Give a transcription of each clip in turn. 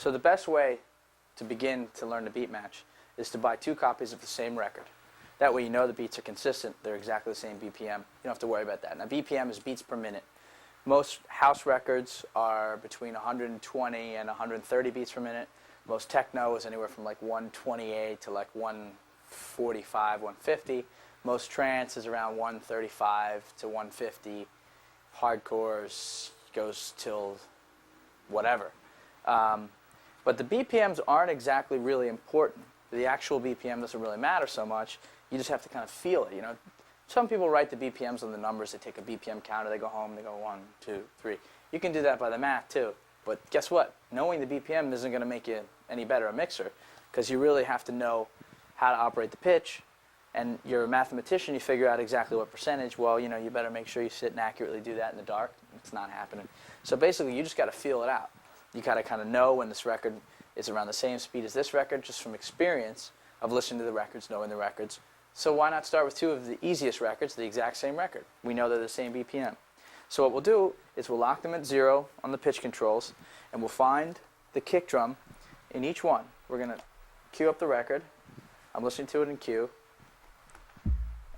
So the best way to begin to learn the beat match is to buy 2 copies of the same record. That way you know the beats are consistent, they're exactly the same BPM. You don't have to worry about that. Now BPM is beats per minute. Most house records are between 120 and 130 beats per minute. Most techno is anywhere from like 128 to like 145, 150. Most trance is around 135 to 150. Hardcore goes till whatever. But the BPMs aren't exactly really important. The actual BPM doesn't really matter so much. You just have to kind of feel it, you know. Some people write the BPMs on the numbers. They take a BPM counter, they go home, they go 1, 2, 3. You can do that by the math too. But guess what? Knowing the BPM isn't going to make you any better a mixer, because you really have to know how to operate the pitch. And you're a mathematician, you figure out exactly what percentage. Well, you know, you better make sure you sit and accurately do that in the dark. It's not happening. So basically, you just got to feel it out. You got to kind of know when this record is around the same speed as this record, just from experience of listening to the records, knowing the records. So why not start with 2 of the easiest records, the exact same record? We know they're the same BPM. So what we'll do is we'll lock them at 0 on the pitch controls, and we'll find the kick drum in each one. We're going to cue up the record. I'm listening to it in cue.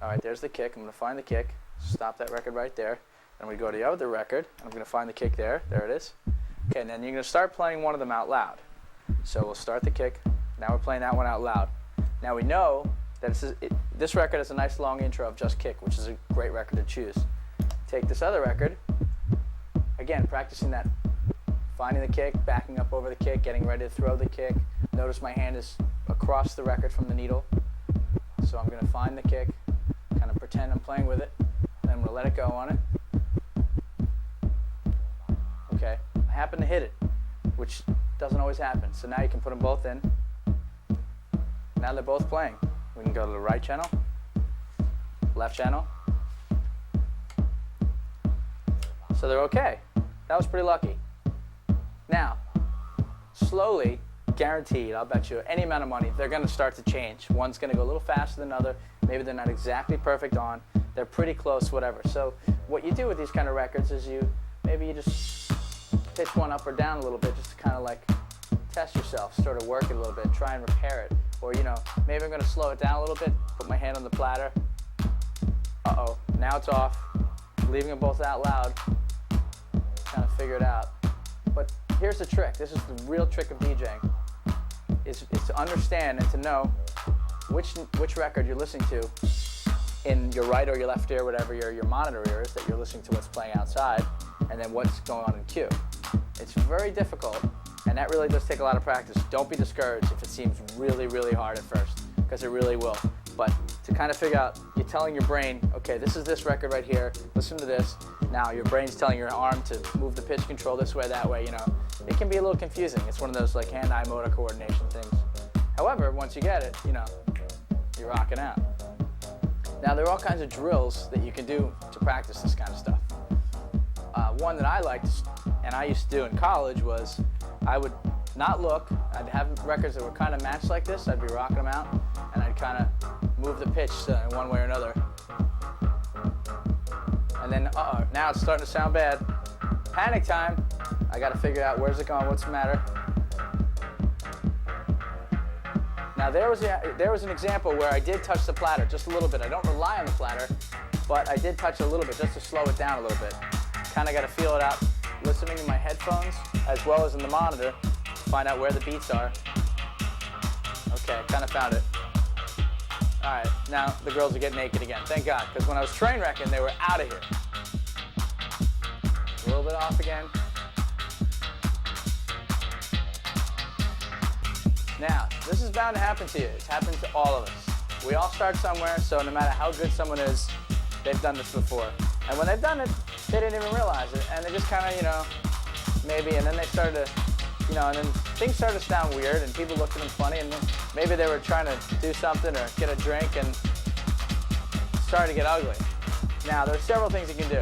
All right, there's the kick. I'm going to find the kick. Stop that record right there. Then we go to the other record. I'm going to find the kick there. There it is. Okay, and then you're going to start playing one of them out loud. So we'll start the kick. Now we're playing that one out loud. Now we know that this record has a nice long intro of just kick, which is a great record to choose. Take this other record. Again, practicing that, finding the kick, backing up over the kick, getting ready to throw the kick. Notice my hand is across the record from the needle. So I'm going to find the kick, kind of pretend I'm playing with it, and I'm going to let it go on it. Okay, I happen to hit it, which doesn't always happen. So now you can put them both in. Now they're both playing. We can go to the right channel, left channel. So they're okay. That was pretty lucky. Now, slowly, guaranteed, I'll bet you any amount of money, they're going to start to change. One's going to go a little faster than the other. Maybe they're not exactly perfect on. They're pretty close, whatever. So what you do with these kind of records is maybe you just pitch one up or down a little bit, just to kind of like test yourself, sort of work it a little bit, try and repair it. Or, you know, maybe I'm going to slow it down a little bit, put my hand on the platter. Uh-oh, now it's off. Leaving them both out loud. Kind of figure it out. But here's the trick. This is the real trick of DJing. Is to understand and to know which record you're listening to in your right or your left ear, whatever your monitor ear is, that you're listening to what's playing outside, and then what's going on in cue. It's very difficult, and that really does take a lot of practice. Don't be discouraged if it seems really, really hard at first, because it really will. But to kind of figure out, you're telling your brain, okay, this is this record right here, listen to this. Now your brain's telling your arm to move the pitch control this way, that way, you know. It can be a little confusing. It's one of those like hand-eye motor coordination things. However, once you get it, you know, you're rocking out. Now there are all kinds of drills that you can do to practice this kind of stuff. One that I liked, and I used to do in college, was I would not look. I'd have records that were kind of matched like this. I'd be rocking them out, and I'd kind of move the pitch in one way or another. And then, now it's starting to sound bad. Panic time. I got to figure out where's it going, what's the matter. Now there was an example where I did touch the platter just a little bit. I don't rely on the platter, but I did touch it a little bit just to slow it down a little bit. Kind of got to feel it out, listening in my headphones as well as in the monitor, find out where the beats are. Okay, kind of found it. All right, now the girls are getting naked again. Thank God, because when I was train wrecking, they were out of here. A little bit off again. Now, this is bound to happen to you. It's happened to all of us. We all start somewhere, so no matter how good someone is, they've done this before. And when they've done it, they didn't even realize it. And they just kind of, you know, maybe, and then they started to, you know, and then things started to sound weird, and people looked at them funny, and then maybe they were trying to do something or get a drink, and it started to get ugly. Now, there are several things you can do.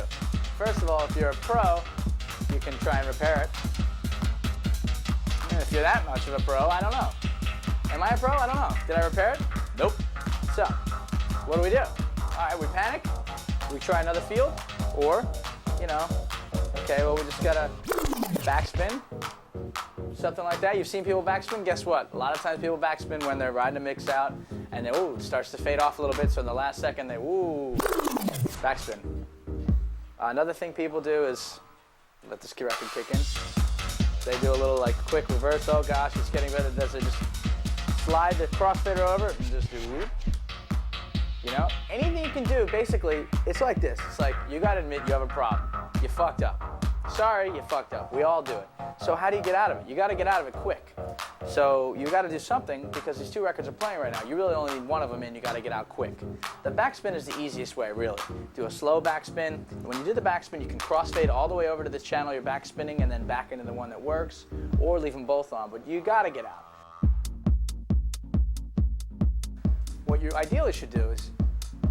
First of all, if you're a pro, you can try and repair it. And if you're that much of a pro, I don't know. Am I a pro? I don't know. Did I repair it? Nope. So, what do? All right, we panic, we try another field, or, you know, okay, well, we just gotta backspin, something like that. You've seen people backspin. Guess what? A lot of times people backspin when they're riding a mix out, and then, ooh, it starts to fade off a little bit. So in the last second, they backspin. Another thing people do is let this record kick in. They do a little like quick reverse. Oh gosh, it's getting better. Does it just slide the crossfader over and just do whoop? You know, anything you can do, basically, it's like this. It's like, you gotta admit you have a problem. You fucked up. Sorry, you fucked up. We all do it. So how do you get out of it? You gotta get out of it quick. So you gotta do something, because these two records are playing right now. You really only need one of them in, you gotta get out quick. The backspin is the easiest way, really. Do a slow backspin. When you do the backspin, you can crossfade all the way over to the channel you're backspinning and then back into the one that works, or leave them both on, but you gotta get out. What you ideally should do is,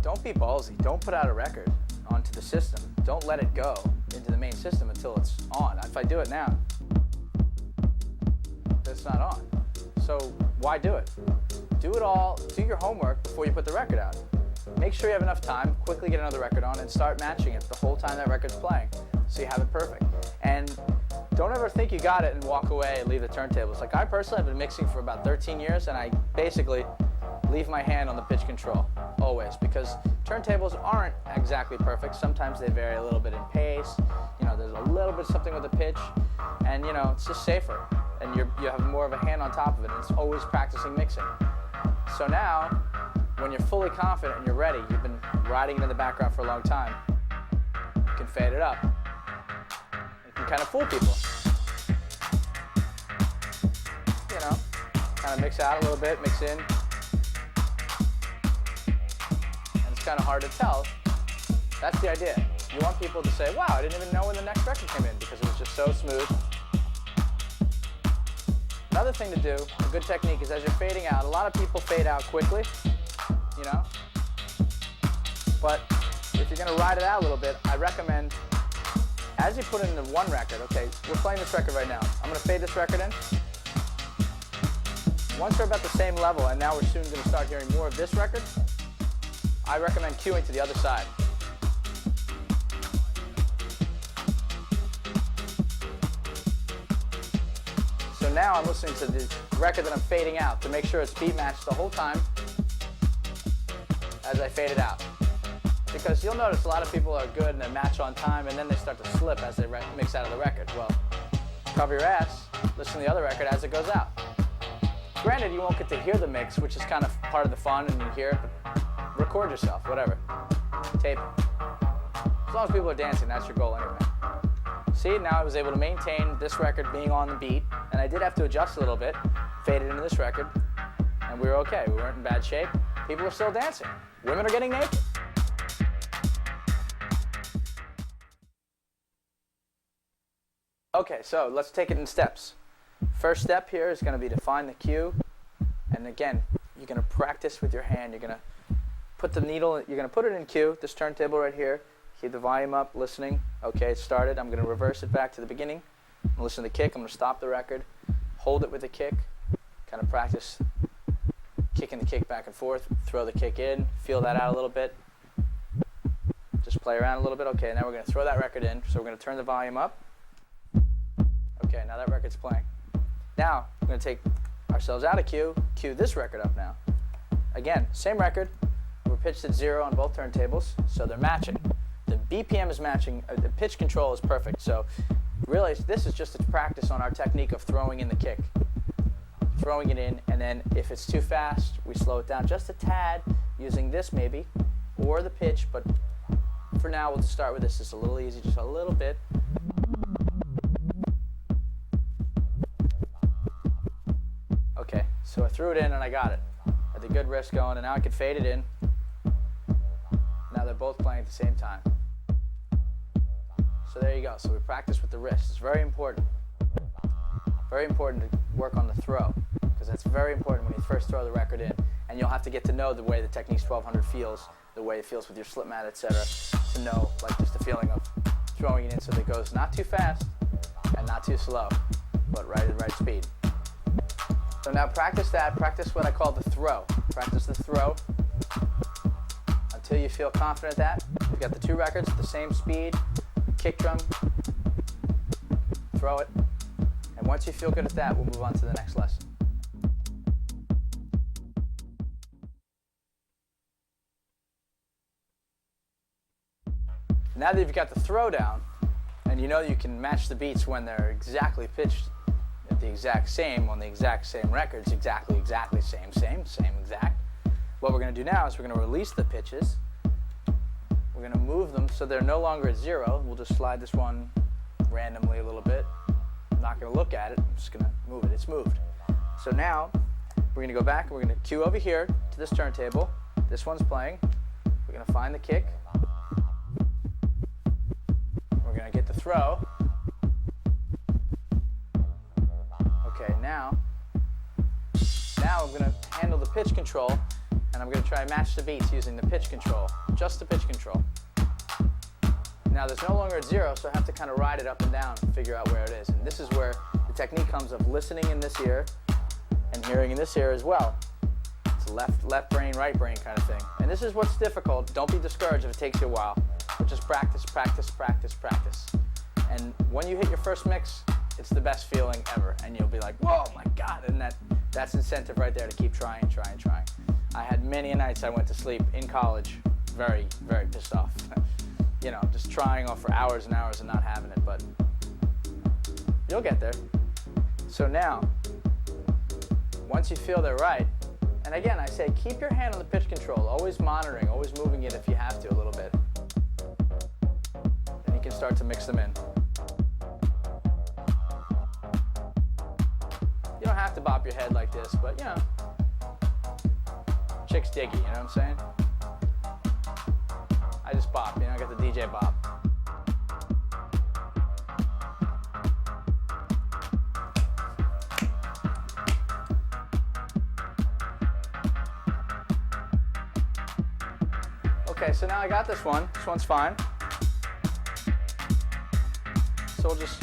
don't be ballsy. Don't put out a record onto the system. Don't let it go into the main system until it's on. If I do it now, it's not on. So why do it? Do it all, do your homework before you put the record out. Make sure you have enough time, quickly get another record on and start matching it the whole time that record's playing, so you have it perfect. And don't ever think you got it and walk away and leave the turntables. Like, I personally have been mixing for about 13 years, and I basically leave my hand on the pitch control, always, because turntables aren't exactly perfect. Sometimes they vary a little bit in pace. You know, there's a little bit something with the pitch, and you know, it's just safer, and you have more of a hand on top of it, and it's always practicing mixing. So now, when you're fully confident and you're ready, you've been riding it in the background for a long time, you can fade it up. You can kind of fool people. You know, kind of mix out a little bit, mix in. Kind of hard to tell. That's the idea. You want people to say, wow, I didn't even know when the next record came in, because it was just so smooth. Another thing to do, a good technique, is as you're fading out, a lot of people fade out quickly, you know? But if you're gonna ride it out a little bit, I recommend, as you put in the one record, okay, we're playing this record right now. I'm gonna fade this record in. Once we're about the same level, and now we're soon gonna start hearing more of this record, I recommend cueing to the other side. So now I'm listening to the record that I'm fading out to make sure it's beat matched the whole time as I fade it out. Because you'll notice a lot of people are good and they match on time, and then they start to slip as they mix out of the record. Well, cover your ass, listen to the other record as it goes out. Granted, you won't get to hear the mix, which is kind of part of the fun, and you hear it, but record yourself, whatever. Tape it. As long as people are dancing, that's your goal anyway. See, now I was able to maintain this record being on the beat, and I did have to adjust a little bit, fade it into this record, and we were okay. We weren't in bad shape. People were still dancing. Women are getting naked. Okay, so let's take it in steps. First step here is going to be to find the cue, and again, you're going to practice with your hand. You're going to put the needle, you're going to put it in cue, this turntable right here. Keep the volume up, listening. Okay, it started. I'm going to reverse it back to the beginning. I'm going to listen to the kick. I'm going to stop the record, hold it with the kick, kind of practice kicking the kick back and forth, throw the kick in, feel that out a little bit. Just play around a little bit. Okay, now we're going to throw that record in. So we're going to turn the volume up. Okay, now that record's playing. Now, we're going to take ourselves out of cue this record up now. Again, same record. We're pitched at 0 on both turntables, so they're matching. The BPM is matching, the pitch control is perfect. So really, this is just a practice on our technique of throwing in the kick. Throwing it in, and then if it's too fast, we slow it down just a tad, using this maybe, or the pitch, but for now we'll just start with this. It's a little easy, just a little bit. Okay, so I threw it in and I got it. Had the good wrist going, and now I can fade it in. Now they're both playing at the same time. So there you go. So we practice with the wrist. It's very important. Very important to work on the throw, because that's very important when you first throw the record in. And you'll have to get to know the way the Techniques 1200 feels, the way it feels with your slip mat, etc., to know, like, just the feeling of throwing it in so that it goes not too fast and not too slow, but right at the right speed. So now practice that. Practice what I call the throw. Practice the throw until you feel confident that you've got the two records at the same speed. Kick drum, throw it. Once you feel good at that, we'll move on to the next lesson. Now that you've got the throw down, and you know you can match the beats when they're exactly pitched at the exact same, on the exact same records, exactly, same, exact. What we're going to do now is we're going to release the pitches. We're going to move them so they're no longer at 0. We'll just slide this one randomly a little bit. I'm not going to look at it, I'm just going to move it. It's moved. So now we're going to go back and we're going to cue over here to this turntable. This one's playing. We're going to find the kick. We're going to get the throw. Okay, now I'm going to handle the pitch control, and I'm going to try and match the beats using the pitch control, just the pitch control. Now there's no longer at 0, so I have to kind of ride it up and down and figure out where it is. And this is where the technique comes of listening in this ear and hearing in this ear as well. It's a left brain, right brain kind of thing. And this is what's difficult. Don't be discouraged if it takes you a while. But just practice, practice, practice, practice. And when you hit your first mix, it's the best feeling ever. And you'll be like, whoa, my God. And that's incentive right there to keep trying. I had many nights I went to sleep in college very, very pissed off. You know, just trying off for hours and hours and not having it, but you'll get there. So now, once you feel they're right, and again, I say keep your hand on the pitch control, always monitoring, always moving it if you have to a little bit. Then you can start to mix them in. You don't have to bop your head like this, but you know, chicks diggy, you know what I'm saying? I just bop, you know, I got the DJ bop. Okay, so now I got this one. This one's fine. So we'll just,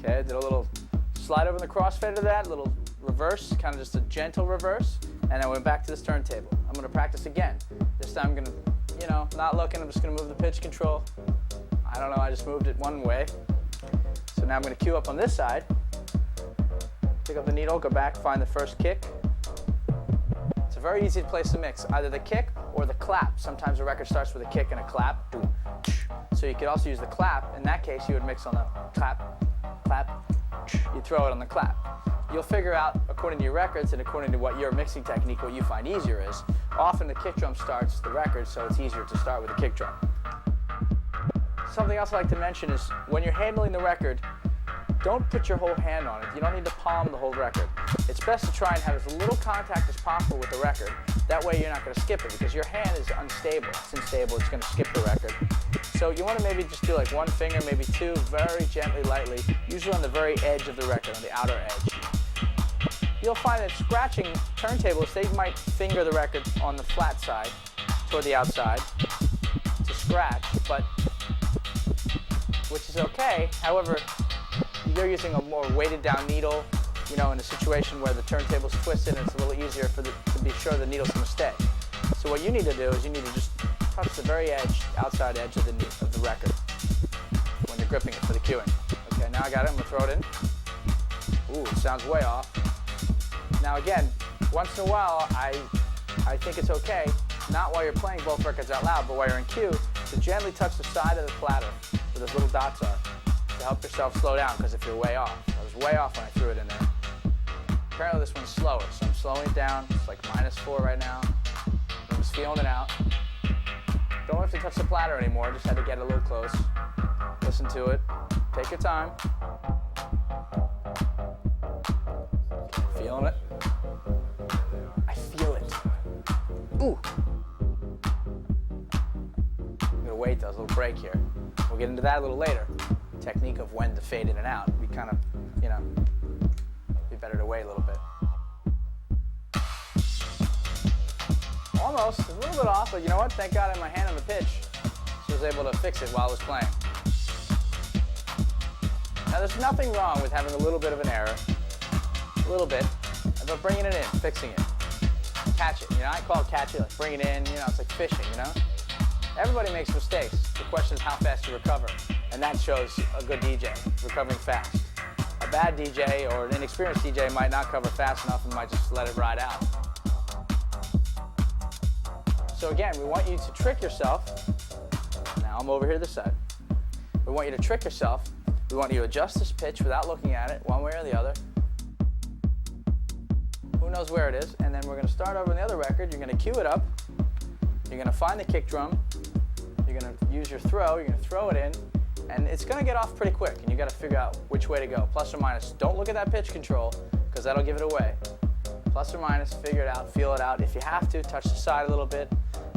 okay, did a little slide over the crossfader to that, little reverse, kind of just a gentle reverse, and I went back to this turntable. I'm going to practice again. This time I'm going to, you know, not looking, I'm just going to move the pitch control. I don't know, I just moved it one way. So now I'm going to cue up on this side. Pick up the needle, go back, find the first kick. It's a very easy place to mix, either the kick or the clap. Sometimes a record starts with a kick and a clap. So you could also use the clap. In that case, you would mix on the clap, clap, you throw it on the clap. You'll figure out, according to your records and according to what your mixing technique, what you find easier is. Often the kick drum starts the record, so it's easier to start with a kick drum. Something else I like to mention is when you're handling the record, don't put your whole hand on it. You don't need to palm the whole record. It's best to try and have as little contact as possible with the record. That way you're not going to skip it, because your hand is unstable. It's unstable, it's going to skip the record. So you want to maybe just do like one finger, maybe two, very gently, lightly, usually on the very edge of the record, on the outer edge. You'll find that scratching turntables, they might finger the record on the flat side, toward the outside, to scratch, but, which is okay. However, you're using a more weighted down needle, you know, in a situation where the turntable's twisted and it's a little easier to be sure the needle's going to stay. So what you need to do is you need to just touch the very edge, outside edge of the record when you're gripping it for the cueing. Okay, now I got it, I'm going to throw it in. Ooh, it sounds way off. Now again, once in a while, I think it's okay, not while you're playing both records out loud, but while you're in cue, to gently touch the side of the platter where those little dots are, to help yourself slow down, because if you're way off. I was way off when I threw it in there. Apparently this one's slower, so I'm slowing it down. It's like -4 right now. I'm just feeling it out. Don't have to touch the platter anymore, just had to get a little close. Listen to it, take your time. Feeling it? I feel it. Ooh. I'm gonna wait though, there's a little break here. We'll get into that a little later. Technique of when to fade in and out. We kind of, you know, be better to wait a little bit. Almost, a little bit off, but you know what? Thank God I had my hand on the pitch, so I was able to fix it while I was playing. Now there's nothing wrong with having a little bit of an error. A little bit, but bringing it in, fixing it. Catch it, you know, I call it catch it, like bring it in, you know, it's like fishing, you know? Everybody makes mistakes. The question is how fast you recover, and that shows a good DJ, recovering fast. A bad DJ or an inexperienced DJ might not cover fast enough and might just let it ride out. So again, we want you to trick yourself. Now I'm over here this side. We want you to trick yourself. We want you to adjust this pitch without looking at it one way or the other. Who knows where it is? And then we're going to start over on the other record. You're going to cue it up. You're going to find the kick drum. You're going to use your throw. You're going to throw it in. And it's going to get off pretty quick. And you got to figure out which way to go, plus or minus. Don't look at that pitch control because that'll give it away. Plus or minus, figure it out, feel it out. If you have to, touch the side a little bit.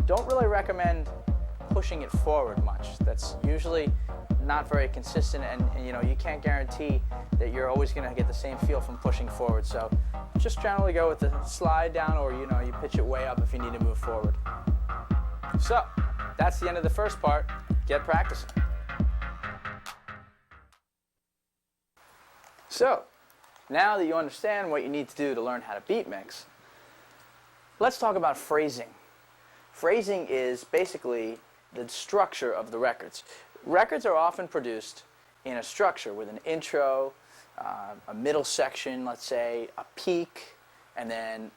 Don't really recommend pushing it forward much. That's usually not very consistent, and you know, you can't guarantee that you're always going to get the same feel from pushing forward. So just generally go with the slide down, or you know, you pitch it way up if you need to move forward. So that's the end of the first part. Get practicing. So now that you understand what you need to do to learn how to beat mix, let's talk about phrasing. Phrasing is basically the structure of the records. Records are often produced in a structure with an intro, a middle section, let's say, a peak, and then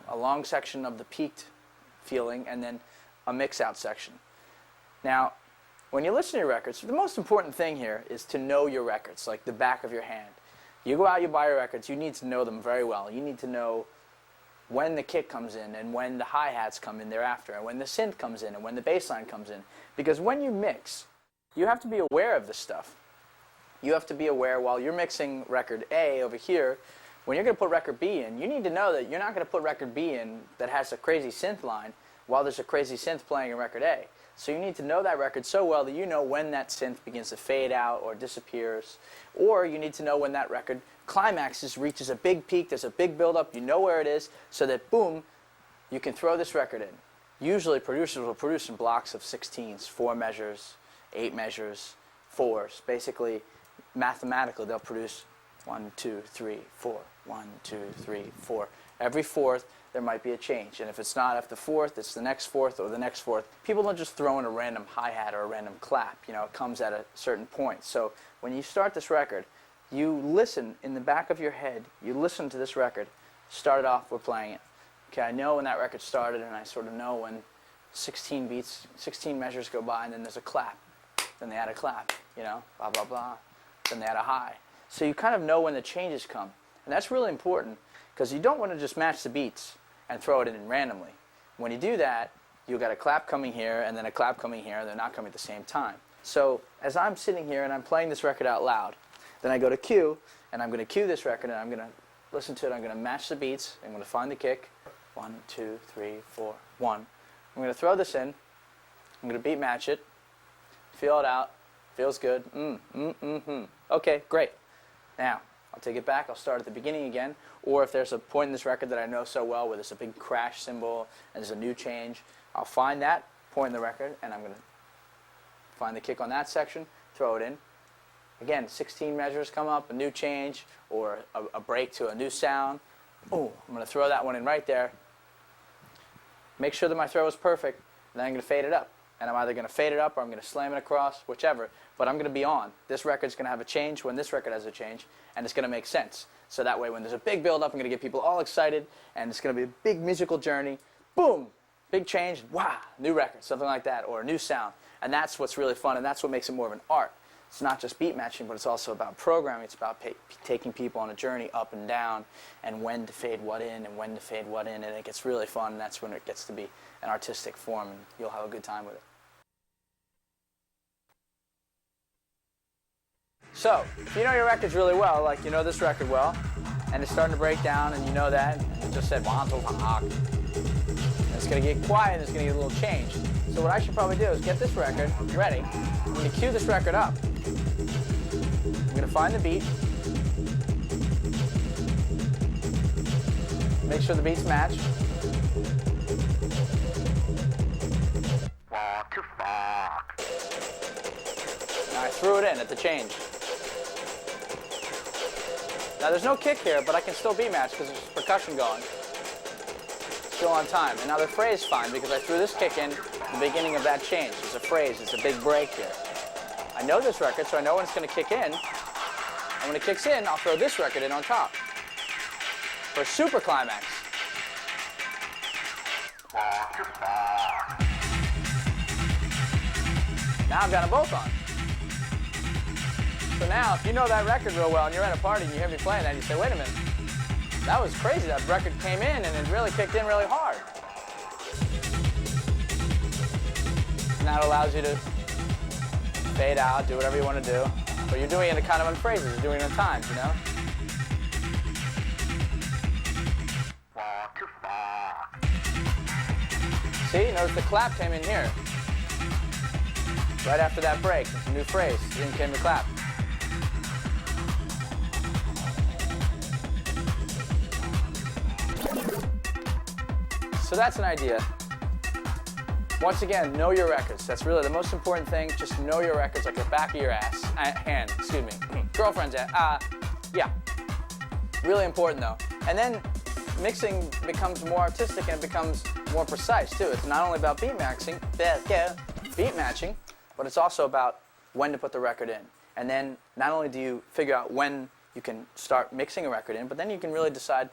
a long section of the peaked feeling, and then a mix-out section. Now, when you listen to your records, the most important thing here is to know your records, like the back of your hand. You go out, you buy your records, you need to know them very well. You need to know when the kick comes in and when the hi-hats come in thereafter, and when the synth comes in and when the bass line comes in. Because when you mix, you have to be aware of this stuff. You have to be aware while you're mixing record A over here, when you're going to put record B in, you need to know that you're not going to put record B in that has a crazy synth line while there's a crazy synth playing in record A. So you need to know that record so well that you know when that synth begins to fade out or disappears. Or you need to know when that record climaxes, reaches a big peak, there's a big build-up, you know where it is, so that boom, you can throw this record in. Usually producers will produce in blocks of 16s, 4 measures, 8 measures, 4s. Basically, mathematically, they'll produce 1, 2, 3, 4, 1, 2, 3, 4. Every fourth, there might be a change. And if it's not after the fourth, it's the next fourth or the next fourth. People don't just throw in a random hi-hat or a random clap. You know, it comes at a certain point. So when you start this record, you listen in the back of your head. You listen to this record. Start it off, we're playing it. Okay, I know when that record started, and I sort of know when 16 beats, 16 measures go by, and then there's a clap. Then they add a clap, you know, blah, blah, blah. Then they add a high. So you kind of know when the changes come. And that's really important, because you don't want to just match the beats and throw it in randomly. When you do that, you've got a clap coming here, and then a clap coming here, and they're not coming at the same time. So as I'm sitting here and I'm playing this record out loud, then I go to cue, and I'm going to cue this record, and I'm going to listen to it. I'm going to match the beats. I'm going to find the kick. 1, 2, 3, 4, 1. I'm going to throw this in. I'm going to beat match it. Feel it out. Feels good. Okay, great. Now, I'll take it back. I'll start at the beginning again. Or if there's a point in this record that I know so well where there's a big crash cymbal and there's a new change, I'll find that point in the record, and I'm going to find the kick on that section, throw it in. Again, 16 measures come up, a new change, or a break to a new sound. Oh, I'm going to throw that one in right there. Make sure that my throw is perfect, and then I'm going to fade it up. And I'm either going to fade it up or I'm going to slam it across, whichever. But I'm going to be on. This record's going to have a change when this record has a change, and it's going to make sense. So that way when there's a big build-up, I'm going to get people all excited, and it's going to be a big musical journey. Boom! Big change. Wow! New record, something like that, or a new sound. And that's what's really fun, and that's what makes it more of an art. It's not just beat matching, but it's also about programming. It's about taking people on a journey up and down, and when to fade what in and when to fade what in, and it gets really fun, and that's when it gets to be an artistic form, and you'll have a good time with it. So, if you know your records really well, like you know this record well, and it's starting to break down, and you know that, and you just said, and it's going to get quiet, and it's going to get a little change. So what I should probably do is get this record ready. I'm going to cue this record up. I'm going to find the beat. Make sure the beats match. Now I threw it in at the change. Now there's no kick here, but I can still beat match because there's percussion going. Still on time. And now the phrase is fine because I threw this kick in at the beginning of that change. It's a phrase. It's a big break here. I know this record, so I know when it's going to kick in. And when it kicks in, I'll throw this record in on top for a super climax. Now I've got them both on. So now, if you know that record real well and you're at a party and you hear me playing that, you say, wait a minute, that was crazy. That record came in and it really kicked in really hard. And that allows you to fade out, do whatever you want to do. But you're doing it in kind of in phrases, you're doing it in times, you know? See, notice the clap came in here. Right after that break, it's a new phrase. In came the clap. So that's an idea. Once again, know your records. That's really the most important thing. Just know your records like the back of your ass. Hand, excuse me. Girlfriend's ass. Yeah. Really important though. And then mixing becomes more artistic and it becomes more precise too. It's not only about beat matching, but it's also about when to put the record in. And then not only do you figure out when you can start mixing a record in, but then you can really decide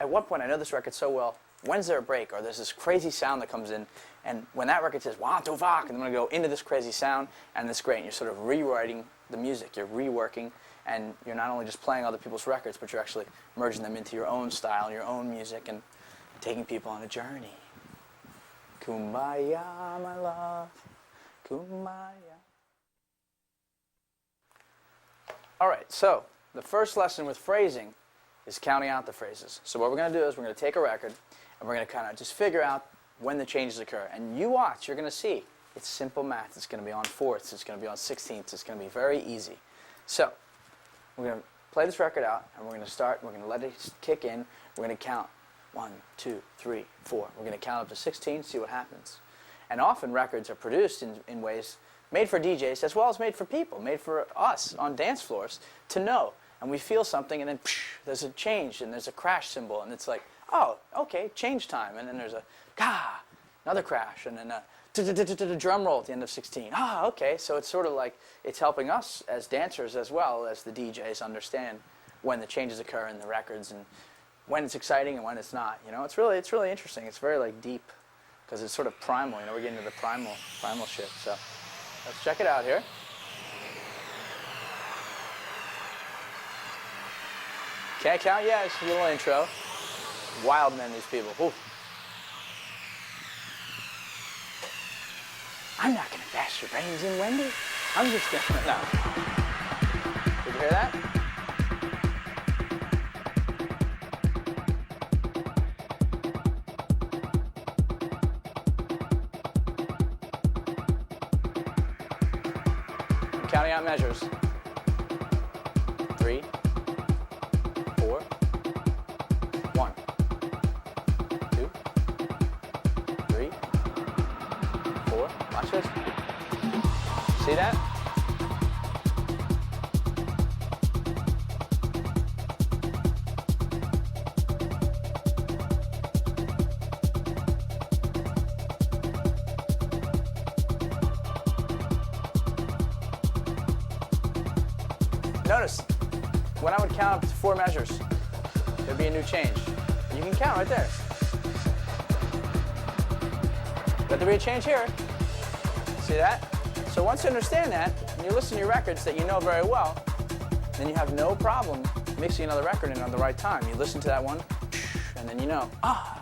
at what point I know this record so well, when's there a break? Or there's this crazy sound that comes in, and when that record says, 1, 2, 5, and I'm going to go into this crazy sound, and it's great. And you're sort of rewriting the music. You're reworking, and you're not only just playing other people's records, but you're actually merging them into your own style and your own music and taking people on a journey. Kumbaya, my love. Kumbaya. All right, so the first lesson with phrasing is counting out the phrases. So what we're going to do is we're going to take a record and we're going to kind of just figure out when the changes occur. And you watch, you're going to see. It's simple math. It's going to be on fourths. It's going to be on sixteenths. It's going to be very easy. So we're going to play this record out and we're going to start. We're going to let it kick in. We're going to count 1, 2, 3, 4. We're going to count up to 16, see what happens. And often records are produced in ways made for DJs as well as made for people, made for us on dance floors to know. And we feel something and then there's a change and there's a crash symbol and it's like, oh, okay, change time. And then there's a gah, another crash and then a drum roll at the end of 16. Ah, okay, so it's sort of like it's helping us as dancers as well as the DJs understand when the changes occur in the records and when it's exciting and when it's not. You know, it's really interesting. It's very like deep because it's sort of primal. You know, we're getting to the primal shit. So let's check it out here. Can't count? Yeah, it's a little intro. Wild men, these people. Ooh. I'm not going to bash your brains in, Wendy. I'm just going to... No. Did you hear that? I'm counting out measures. 3, 4, 1, 2, 3, 4. Watch this. See that? Notice, when I would count up to 4 measures, there'd be a new change. You can count right there. But there'd be a change here. See that? So once you understand that, and you listen to your records that you know very well, then you have no problem mixing another record in at the right time. You listen to that one, and then you know,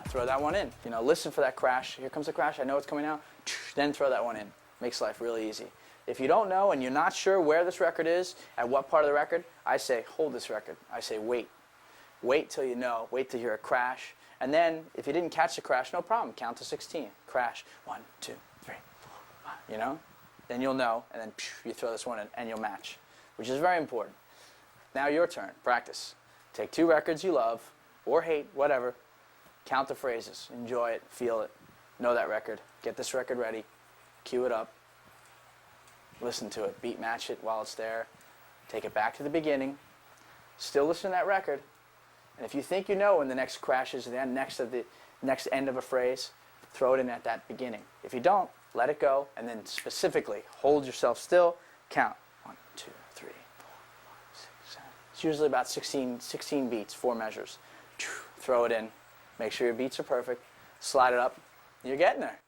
throw that one in. You know, listen for that crash. Here comes the crash. I know it's coming out. Then throw that one in. Makes life really easy. If you don't know and you're not sure where this record is, at what part of the record, I say hold this record. I say wait. Wait till you know. Wait till you hear a crash. And then, if you didn't catch the crash, no problem. Count to 16. Crash. 1, 2, 3, 4, 5. You know? Then you'll know, and then you throw this one in, and you'll match, which is very important. Now your turn. Practice. Take 2 records you love, or hate, whatever. Count the phrases. Enjoy it. Feel it. Know that record. Get this record ready. Cue it up. Listen to it. Beat match it while it's there. Take it back to the beginning. Still listen to that record. And if you think you know when the next crash is, the next end of a phrase, throw it in at that beginning. If you don't, let it go, and then specifically hold yourself still. Count. 1, 2, 3, 4, 5, 6, 7, It's usually about 16 beats, 4 measures. Throw it in. Make sure your beats are perfect. Slide it up. You're getting there.